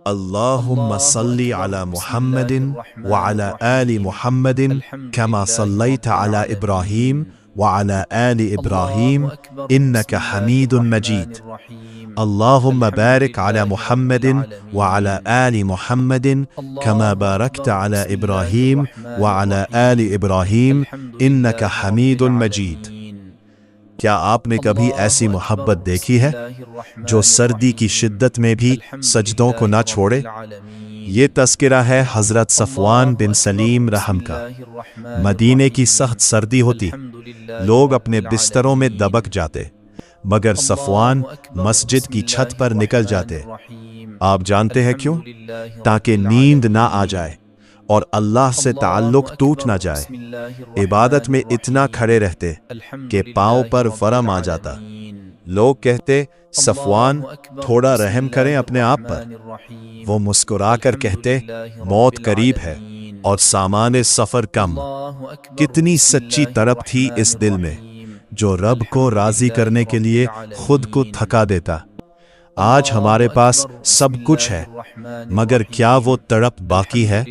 اللهم صل على محمد وعلى آل محمد كما صليت على إبراهيم وعلى آل إبراهيم إنك حميد مجيد. اللهم بارك على محمد وعلى آل محمد كما باركت على إبراهيم وعلى آل إبراهيم إنك حميد مجيد. کیا آپ نے کبھی ایسی محبت دیکھی ہے جو سردی کی شدت میں بھی سجدوں کو نہ چھوڑے؟ یہ تذکرہ ہے حضرت صفوان بن سلیم رحم کا۔ مدینے کی سخت سردی ہوتی، لوگ اپنے بستروں میں دبک جاتے، مگر صفوان مسجد کی چھت پر نکل جاتے۔ آپ جانتے ہیں کیوں؟ تاکہ نیند نہ آ جائے اور اللہ سے تعلق ٹوٹ نہ جائے۔ عبادت میں اتنا کھڑے رہتے کہ پاؤں پر ورم آ جاتا۔ لوگ کہتے، صفوان تھوڑا رحم کریں اپنے آپ پر۔ وہ مسکرا کر کہتے، موت قریب ہے اور سامان سفر کم۔ کتنی سچی طرب تھی اس دل میں جو رب کو راضی کرنے کے لیے خود کو تھکا دیتا۔ آج ہمارے پاس سب کچھ ہے، مگر کیا وہ تڑپ باقی ہے؟